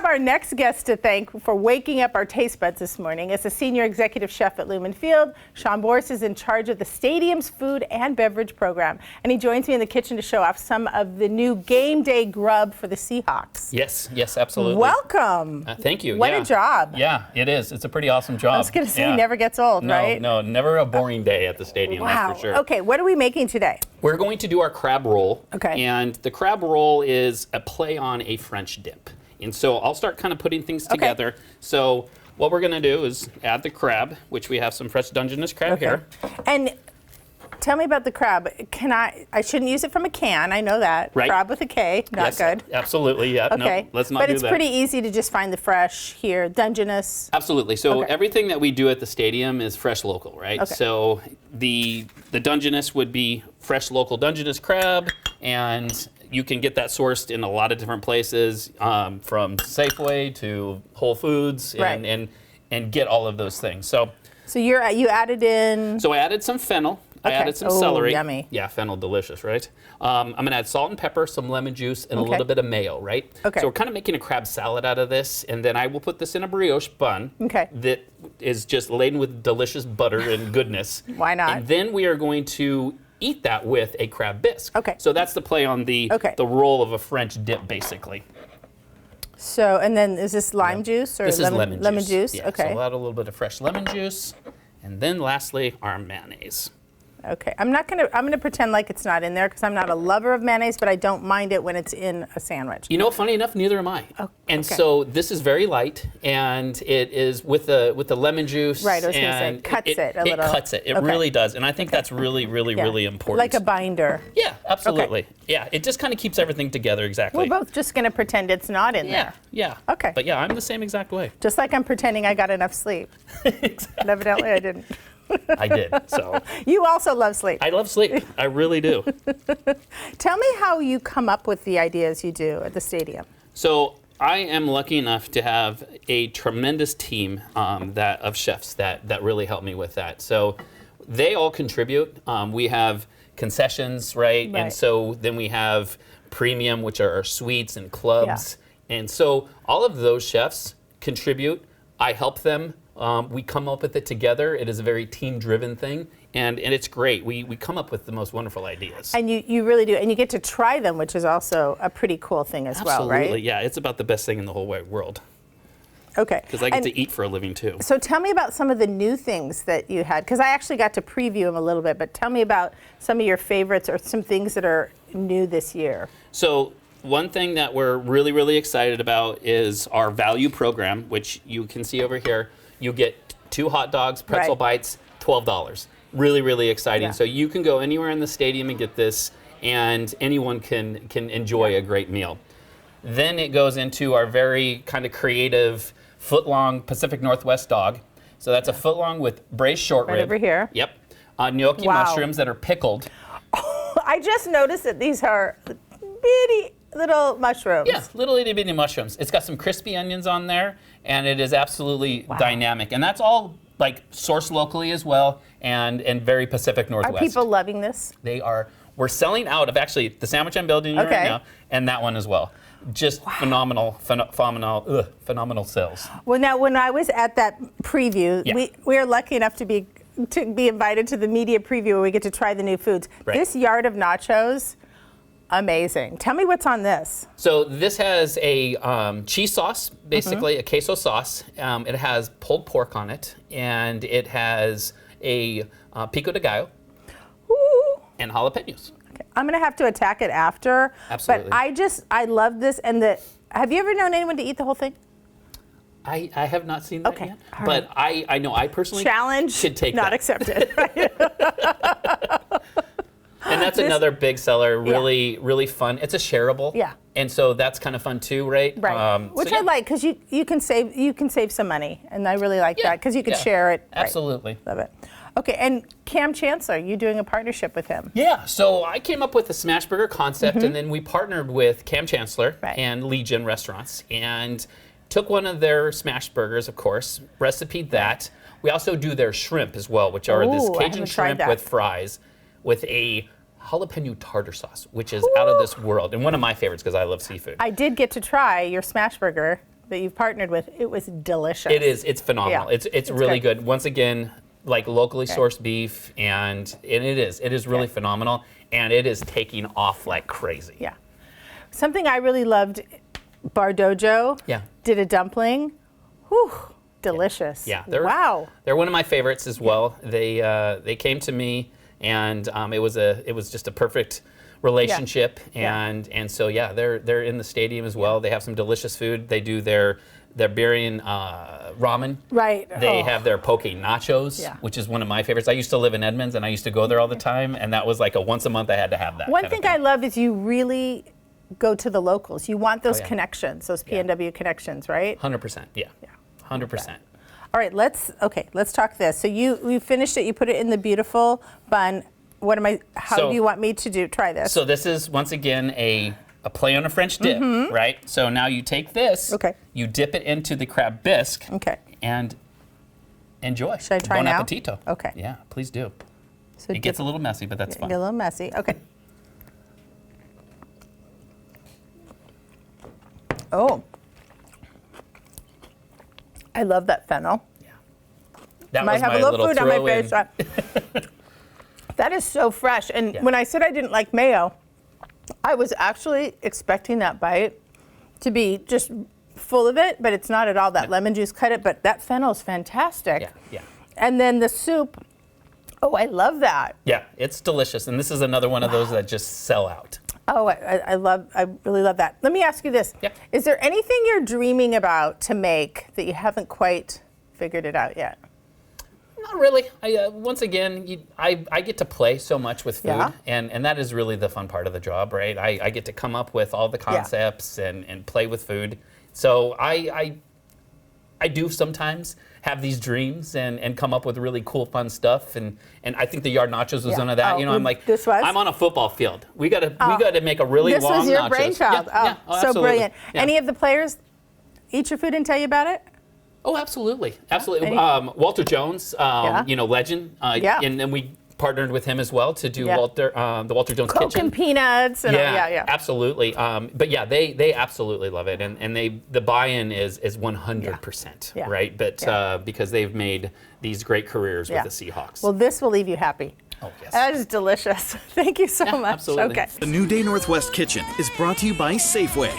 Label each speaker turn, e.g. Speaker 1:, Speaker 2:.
Speaker 1: our next guest to thank for waking up our taste buds this morning. As a senior executive chef at Lumen Field, Sean Borst is in charge of the stadium's food and beverage program. And he joins me in the kitchen to show off some of the new game day grub for the Seahawks.
Speaker 2: Yes, absolutely.
Speaker 1: Welcome.
Speaker 2: Thank you.
Speaker 1: What a job.
Speaker 2: Yeah, it is. It's a pretty awesome job.
Speaker 1: I was going to say, never gets old, right?
Speaker 2: No, never a boring day at the stadium,
Speaker 1: wow.
Speaker 2: That's for sure.
Speaker 1: Okay, what are we making today?
Speaker 2: We're going to do our crab roll.
Speaker 1: Okay.
Speaker 2: And the crab roll is a play on a French dip. And so I'll start kind of putting things together. So what we're going to do is add the crab, which we have some fresh Dungeness crab here.
Speaker 1: And tell me about the crab. I shouldn't use it from a can, I know that.
Speaker 2: Right.
Speaker 1: Crab with a K, not good.
Speaker 2: Absolutely, yeah.
Speaker 1: Okay.
Speaker 2: No, let's not do that.
Speaker 1: But it's pretty easy to just find the fresh here, Dungeness.
Speaker 2: Absolutely. So everything that we do at the stadium is fresh local, right?
Speaker 1: Okay.
Speaker 2: So the Dungeness would be fresh local Dungeness crab, and you can get that sourced in a lot of different places, from Safeway to Whole Foods, and get all of those things. So
Speaker 1: you added in.
Speaker 2: So I added some fennel. I added some celery.
Speaker 1: Yummy.
Speaker 2: Yeah, fennel, delicious, right? I'm gonna add salt and pepper, some lemon juice, and a little bit of mayo, right?
Speaker 1: Okay.
Speaker 2: So we're kind of making a crab salad out of this, and then I will put this in a brioche bun.
Speaker 1: Okay.
Speaker 2: That is just laden with delicious butter and goodness.
Speaker 1: Why not?
Speaker 2: And then we are going to eat that with a crab bisque.
Speaker 1: Okay.
Speaker 2: So that's the play on the roll of a French dip, basically.
Speaker 1: So, and then is this lime juice or
Speaker 2: this is lemon juice?
Speaker 1: Lemon juice.
Speaker 2: Yeah,
Speaker 1: okay.
Speaker 2: So we'll add a little bit of fresh lemon juice, and then lastly, our mayonnaise.
Speaker 1: Okay, I'm gonna pretend like it's not in there because I'm not a lover of mayonnaise, but I don't mind it when it's in a sandwich.
Speaker 2: You know, funny enough, neither am I.
Speaker 1: Oh,
Speaker 2: and so this is very light, and it is with the lemon juice.
Speaker 1: Right, I was gonna say, cuts it a little.
Speaker 2: It cuts it. It really does, and I think that's really important.
Speaker 1: Like a binder.
Speaker 2: Yeah, absolutely. Okay. Yeah, it just kind of keeps everything together exactly.
Speaker 1: We're both just gonna pretend it's not in there.
Speaker 2: Yeah.
Speaker 1: Okay.
Speaker 2: But yeah, I'm the same exact way.
Speaker 1: Just like I'm pretending I got enough sleep.
Speaker 2: Exactly.
Speaker 1: But evidently I didn't.
Speaker 2: I did. So
Speaker 1: you also love sleep.
Speaker 2: I love sleep. I really do.
Speaker 1: Tell me how you come up with the ideas you do at the stadium.
Speaker 2: So I am lucky enough to have a tremendous team of chefs that really help me with that. So they all contribute. We have concessions, right? And so then we have premium, which are our suites and clubs. Yeah. And so all of those chefs contribute. I help them. We come up with it together. It is a very team-driven thing, and it's great. We come up with the most wonderful ideas.
Speaker 1: And you really do, and you get to try them, which is also a pretty cool thing as well, right?
Speaker 2: Absolutely, yeah. It's about the best thing in the whole wide world.
Speaker 1: Okay.
Speaker 2: Because I get to eat for a living, too.
Speaker 1: So tell me about some of the new things that you had, because I actually got to preview them a little bit, but tell me about some of your favorites or some things that are new this year.
Speaker 2: So one thing that we're really excited about is our value program, which you can see over here. You get 2 hot dogs, pretzel bites, $12. Really exciting. Yeah. So you can go anywhere in the stadium and get this, and anyone can enjoy a great meal. Then it goes into our very kind of creative foot-long Pacific Northwest dog. So that's a foot-long with braised short rib.
Speaker 1: Right over here.
Speaker 2: Yep. Gnocchi mushrooms that are pickled.
Speaker 1: Oh, I just noticed that these are bitty little mushrooms.
Speaker 2: Yeah, little itty bitty mushrooms. It's got some crispy onions on there, and it is absolutely dynamic. And that's all like sourced locally as well, and very Pacific Northwest.
Speaker 1: Are people loving this?
Speaker 2: They are. We're selling out of actually the sandwich I'm building right now, and that one as well. Just phenomenal sales.
Speaker 1: Well, now when I was at that preview, we are lucky enough to be invited to the media preview where we get to try the new foods. Right. This yard of nachos. Amazing. Tell me what's on this.
Speaker 2: So this has a cheese sauce, basically a queso sauce. It has pulled pork on it, and it has a pico de gallo and jalapenos.
Speaker 1: Okay. I'm going to have to attack it after.
Speaker 2: Absolutely.
Speaker 1: But I love this. And have you ever known anyone to eat the whole thing?
Speaker 2: I have not seen that yet.
Speaker 1: All
Speaker 2: but
Speaker 1: right.
Speaker 2: I know I personally should take
Speaker 1: not
Speaker 2: that.
Speaker 1: accepted.
Speaker 2: And that's another big seller, really fun. It's a shareable.
Speaker 1: Yeah.
Speaker 2: And so that's kind of fun too, right?
Speaker 1: Right. Which I like because you can save some money, and I really like that because you can share it.
Speaker 2: Absolutely.
Speaker 1: Right. Love it. Okay, and Cam Chancellor, you doing a partnership with him?
Speaker 2: Yeah, so I came up with the Smash Burger concept, and then we partnered with Cam Chancellor and Legion Restaurants, and took one of their smash burgers, of course, recipeed that. We also do their shrimp as well, which are this Cajun shrimp with fries, with a jalapeno tartar sauce, which is out of this world, and one of my favorites because I love seafood.
Speaker 1: I did get to try your smash burger that you've partnered with, it was delicious.
Speaker 2: It is. It's phenomenal.
Speaker 1: Yeah.
Speaker 2: It's really good. Once again, like locally sourced beef, and it is really phenomenal, and it is taking off like crazy.
Speaker 1: Yeah. Something I really loved, Bar Dojo did a dumpling. Whew, delicious.
Speaker 2: Yeah.
Speaker 1: Wow.
Speaker 2: They're one of my favorites as well. They came to me, and it was just a perfect relationship, and so they're in the stadium as well. They have some delicious food. They do their Barian ramen.
Speaker 1: Right.
Speaker 2: They have their poke nachos, which is one of my favorites. I used to live in Edmonds, and I used to go there all the time, and that was like a once a month I had to have that.
Speaker 1: One thing I love is you really go to the locals. You want those connections, those PNW connections, right?
Speaker 2: 100%. Yeah. 100%.
Speaker 1: All right, let's talk this. So you finished it, you put it in the beautiful bun. How do you want me to try this?
Speaker 2: So this is, once again, a play on a French dip, right? So now you take this, you dip it into the crab bisque, and enjoy.
Speaker 1: Should I try
Speaker 2: Bon
Speaker 1: now?
Speaker 2: appetito.
Speaker 1: Okay.
Speaker 2: Yeah, please do.
Speaker 1: So
Speaker 2: it gets a little messy, but that's fine.
Speaker 1: Get a little messy. Okay. Oh. I love that fennel.
Speaker 2: Yeah. That
Speaker 1: Might
Speaker 2: was
Speaker 1: have
Speaker 2: my
Speaker 1: a little food on my
Speaker 2: throw-in.
Speaker 1: face. That is so fresh. And when I said I didn't like mayo, I was actually expecting that bite to be just full of it, but it's not at all. That lemon juice cut it, but that fennel is fantastic.
Speaker 2: Yeah.
Speaker 1: And then the soup, I love that.
Speaker 2: Yeah, it's delicious. And this is another one of those that just sell out.
Speaker 1: Oh, I really love that. Let me ask you this.
Speaker 2: Yeah.
Speaker 1: Is there anything you're dreaming about to make that you haven't quite figured it out yet?
Speaker 2: Not really. Once again, I get to play so much with food, and that is really the fun part of the job, right? I get to come up with all the concepts and play with food. So I do sometimes have these dreams and come up with really cool, fun stuff. And I think the yard nachos was one of that. I'm like, I'm on a football field. We got to make a really long nachos.
Speaker 1: This was your brainchild. So brilliant.
Speaker 2: Yeah.
Speaker 1: Any of the players eat your food and tell you about it?
Speaker 2: Oh, absolutely. Walter Jones, legend. And then we partnered with him as well to do the Walter Jones
Speaker 1: Coke
Speaker 2: Kitchen.
Speaker 1: And peanuts. And
Speaker 2: Absolutely. But they absolutely love it, and the buy-in is 100%, right? But because they've made these great careers with the Seahawks.
Speaker 1: Well, this will leave you happy.
Speaker 2: Oh, yes.
Speaker 1: That is delicious. Thank you so much.
Speaker 2: Absolutely.
Speaker 1: Okay.
Speaker 3: The New Day Northwest Kitchen is brought to you by Safeway.